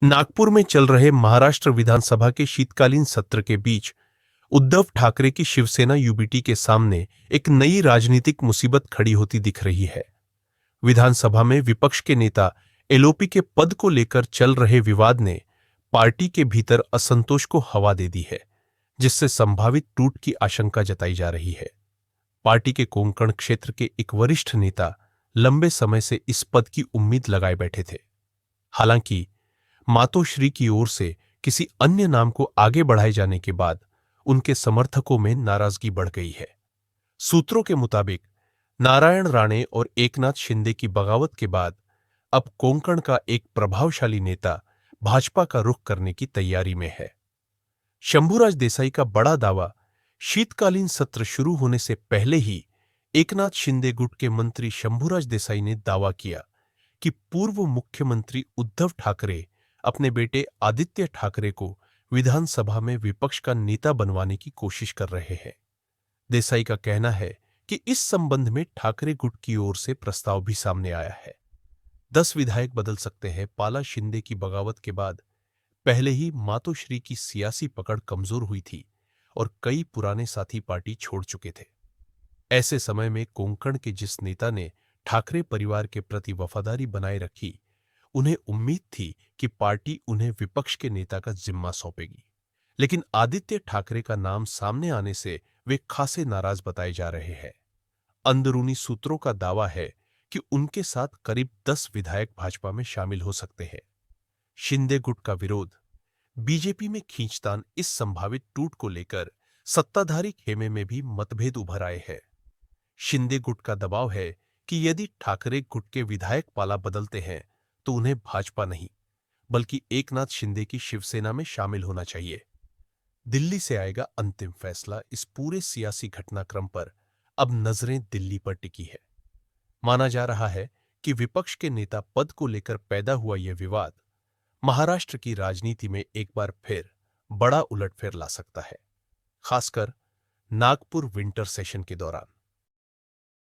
नागपुर में चल रहे महाराष्ट्र विधानसभा के शीतकालीन सत्र के बीच उद्धव ठाकरे की शिवसेना यूबीटी के सामने एक नई राजनीतिक मुसीबत खड़ी होती दिख रही है। विधानसभा में विपक्ष के नेता एलओपी के पद को लेकर चल रहे विवाद ने पार्टी के भीतर असंतोष को हवा दे दी है, जिससे संभावित टूट की आशंका जताई जा रही है। पार्टी के कोंकण क्षेत्र के एक वरिष्ठ नेता लंबे समय से इस पद की उम्मीद लगाए बैठे थे। हालांकि मातोश्री की ओर से किसी अन्य नाम को आगे बढ़ाए जाने के बाद उनके समर्थकों में नाराजगी बढ़ गई है। सूत्रों के मुताबिक नारायण राणे और एकनाथ शिंदे की बगावत के बाद अब कोंकण का एक प्रभावशाली नेता भाजपा का रुख करने की तैयारी में है। शंभूराज देसाई का बड़ा दावा, शीतकालीन सत्र शुरू होने से पहले ही एकनाथ शिंदे गुट के मंत्री शंभूराज देसाई ने दावा किया कि पूर्व मुख्यमंत्री उद्धव ठाकरे अपने बेटे आदित्य ठाकरे को विधानसभा में विपक्ष का नेता बनवाने की कोशिश कर रहे हैं। देसाई का कहना है कि इस संबंध में ठाकरे गुट की ओर से प्रस्ताव भी सामने आया है। 10 विधायक बदल सकते हैं। पाला शिंदे की बगावत के बाद पहले ही मातोश्री की सियासी पकड़ कमजोर हुई थी और कई पुराने साथी पार्टी छोड़ चुके थे। ऐसे समय में कोंकण के जिस नेता ने ठाकरे परिवार के प्रति वफादारी बनाए रखी, उन्हें उम्मीद थी कि पार्टी उन्हें विपक्ष के नेता का जिम्मा सौंपेगी। लेकिन आदित्य ठाकरे का नाम सामने आने से वे खासे नाराज बताए जा रहे हैं। अंदरूनी सूत्रों का दावा है कि उनके साथ करीब 10 विधायक भाजपा में शामिल हो सकते हैं। शिंदे गुट का विरोध, बीजेपी में खींचतान, इस संभावित टूट को लेकर सत्ताधारी खेमे में भी मतभेद उभर आए हैं। शिंदे गुट का दबाव है कि यदि ठाकरे गुट के विधायक पाला बदलते हैं तो उन्हें भाजपा नहीं बल्कि एकनाथ शिंदे की शिवसेना में शामिल होना चाहिए। दिल्ली से आएगा अंतिम फैसला। इस पूरे सियासी घटनाक्रम पर अब नजरें दिल्ली पर टिकी है। माना जा रहा है कि विपक्ष के नेता पद को लेकर पैदा हुआ यह विवाद महाराष्ट्र की राजनीति में एक बार फिर बड़ा उलटफेर ला सकता है, खासकर नागपुर विंटर सेशन के दौरान।